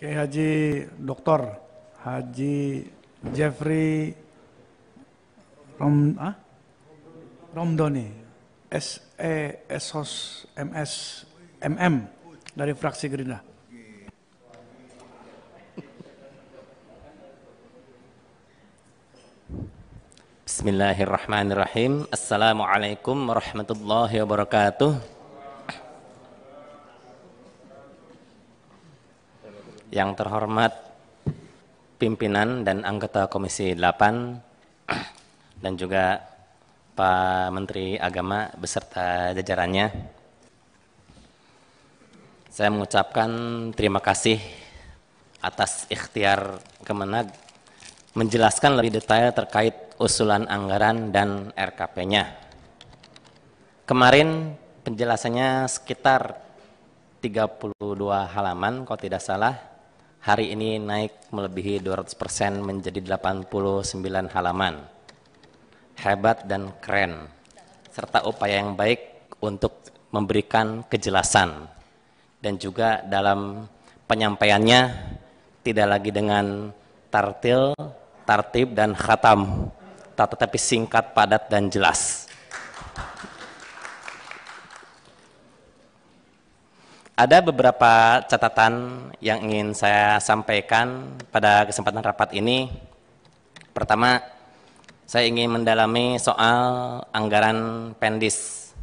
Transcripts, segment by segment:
Kiai Haji Dr. Haji Jeffrey Romdoni, SE Esos MS MM dari fraksi Gerindra. Bismillahirrahmanirrahim. Assalamualaikum warahmatullahi wabarakatuh. Yang terhormat pimpinan dan anggota Komisi 8 dan juga Pak Menteri Agama beserta jajarannya, saya mengucapkan terima kasih atas ikhtiar Kemenag menjelaskan lebih detail terkait usulan anggaran dan RKP-nya. Kemarin penjelasannya sekitar 32 halaman kalau tidak salah. Hari ini naik melebihi 200% menjadi 89 halaman. Hebat dan keren, serta upaya yang baik untuk memberikan kejelasan. Dan juga dalam penyampaiannya tidak lagi dengan tartil, tartib, dan khatam, tetapi singkat, padat, dan jelas. Ada beberapa catatan yang ingin saya sampaikan pada kesempatan rapat ini. Pertama, saya ingin mendalami soal anggaran Pendis.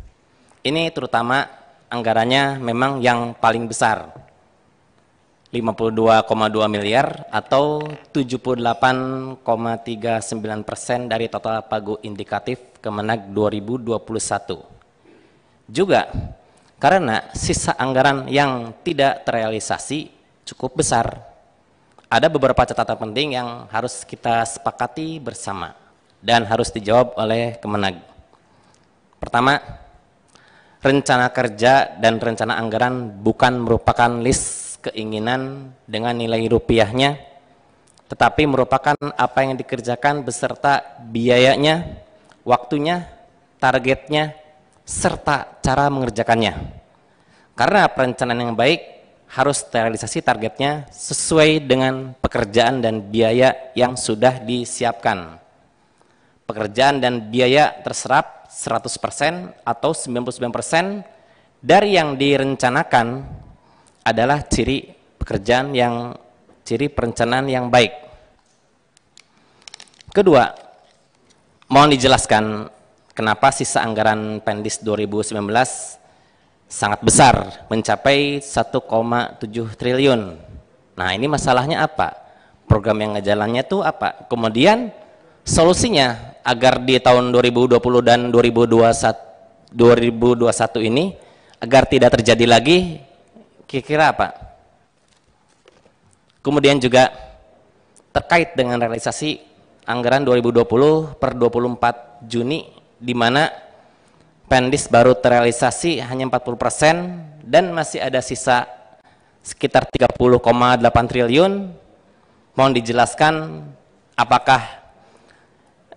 Ini terutama anggarannya memang yang paling besar, 52,2 miliar atau 78,39% dari total pagu indikatif Kemenag 2021. Juga karena sisa anggaran yang tidak terrealisasi cukup besar. Ada beberapa catatan penting yang harus kita sepakati bersama dan harus dijawab oleh Kemenag. Pertama, rencana kerja dan rencana anggaran bukan merupakan list keinginan dengan nilai rupiahnya, tetapi merupakan apa yang dikerjakan beserta biayanya, waktunya, targetnya, serta cara mengerjakannya. Karena perencanaan yang baik harus terrealisasi targetnya sesuai dengan pekerjaan dan biaya yang sudah disiapkan. Pekerjaan dan biaya terserap 100% atau 99% dari yang direncanakan adalah ciri perencanaan yang baik. Kedua, mohon dijelaskan kenapa sisa anggaran Pendis 2019 sangat besar, mencapai 1,7 triliun. Nah, ini masalahnya apa? Program yang ngejalannya itu apa? Kemudian solusinya agar di tahun 2020 dan 2021 ini agar tidak terjadi lagi, kira-kira apa? Kemudian juga terkait dengan realisasi anggaran 2020 per 24 Juni, di mana Pendis baru terrealisasi hanya 40% dan masih ada sisa sekitar 30,8 triliun. Mohon dijelaskan apakah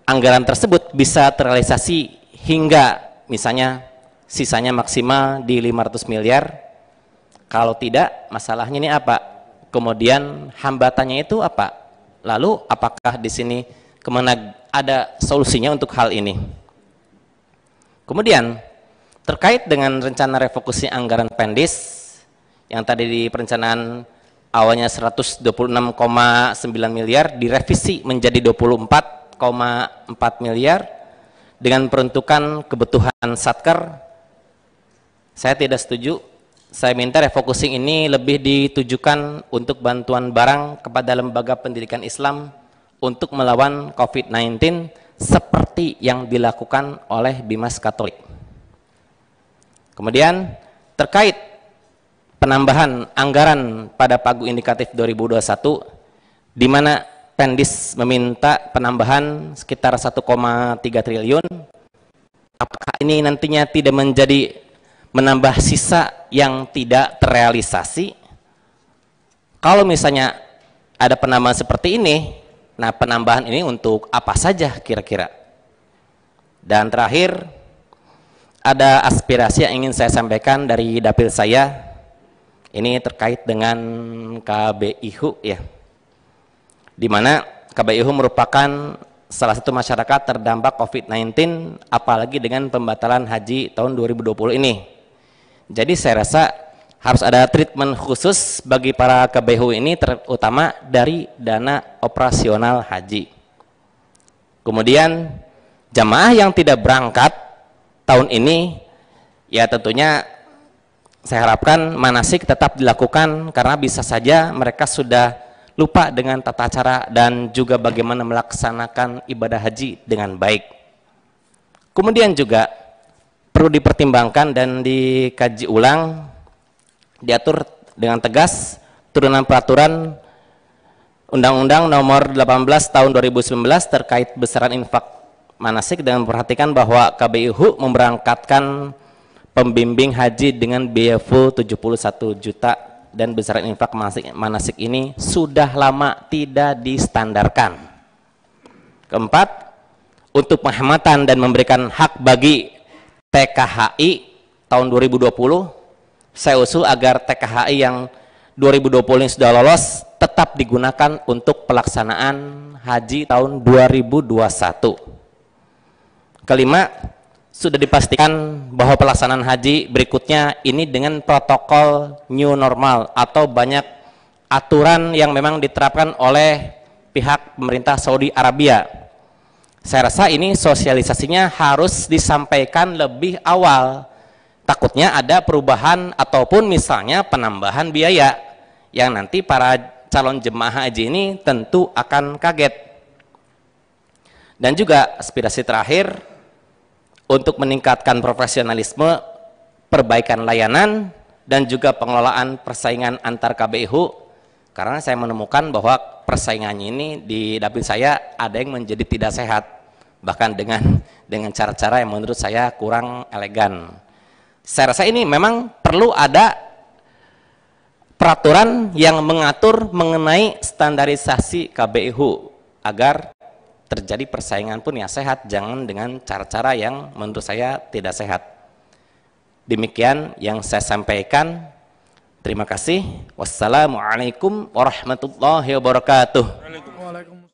anggaran tersebut bisa terrealisasi hingga misalnya sisanya maksimal di 500 miliar. Kalau tidak, masalahnya ini apa? Kemudian hambatannya itu apa? Lalu apakah di sini Kemenag ada solusinya untuk hal ini? Kemudian terkait dengan rencana refocusing anggaran Pendis yang tadi di perencanaan awalnya 126,9 miliar direvisi menjadi 24,4 miliar dengan peruntukan kebutuhan Satker. Saya tidak setuju. Saya minta refocusing ini lebih ditujukan untuk bantuan barang kepada lembaga pendidikan Islam untuk melawan COVID-19 seperti yang dilakukan oleh Bimas Katolik. Kemudian terkait penambahan anggaran pada pagu indikatif 2021, di mana Pendis meminta penambahan sekitar 1,3 triliun, apakah ini nantinya tidak menjadi menambah sisa yang tidak terrealisasi? Kalau misalnya ada penambahan seperti ini, nah penambahan ini untuk apa saja kira-kira? Dan terakhir, ada aspirasi yang ingin saya sampaikan dari dapil saya Ini terkait dengan KBIHU ya, di mana KBIHU merupakan salah satu masyarakat terdampak COVID-19, apalagi dengan pembatalan haji tahun 2020 ini. Jadi saya rasa harus ada treatment khusus bagi para KBIHU ini, terutama dari dana operasional haji. Kemudian jamaah yang tidak berangkat tahun ini, ya tentunya saya harapkan manasik tetap dilakukan, karena bisa saja mereka sudah lupa dengan tata cara dan juga bagaimana melaksanakan ibadah haji dengan baik. Kemudian juga perlu dipertimbangkan dan dikaji ulang, diatur dengan tegas turunan peraturan Undang-Undang Nomor 18 Tahun 2019 terkait besaran infak manasik, dengan memperhatikan bahwa KBIHU memberangkatkan pembimbing haji dengan biaya full 71 juta dan besaran infak manasik ini sudah lama tidak distandarkan. Keempat, untuk penghematan dan memberikan hak bagi TKHI tahun 2020, saya usul agar TKHI yang 2020 ini sudah lolos tetap digunakan untuk pelaksanaan haji tahun 2021. Kelima, sudah dipastikan bahwa pelaksanaan haji berikutnya ini dengan protokol new normal atau banyak aturan yang memang diterapkan oleh pihak pemerintah Saudi Arabia. Saya rasa ini sosialisasinya harus disampaikan lebih awal. Takutnya ada perubahan ataupun misalnya penambahan biaya yang nanti para calon jemaah haji ini tentu akan kaget. Dan juga aspirasi terakhir, untuk meningkatkan profesionalisme, perbaikan layanan, dan juga pengelolaan persaingan antar KBIHU, karena saya menemukan bahwa persaingannya ini di dapil saya ada yang menjadi tidak sehat, bahkan dengan cara-cara yang menurut saya kurang elegan. Saya rasa ini memang perlu ada peraturan yang mengatur mengenai standarisasi KBIHU agar terjadi persaingan pun yang sehat, jangan dengan cara-cara yang menurut saya tidak sehat. Demikian yang saya sampaikan. Terima kasih. Wassalamualaikum warahmatullahi wabarakatuh. Waalaikumsalam.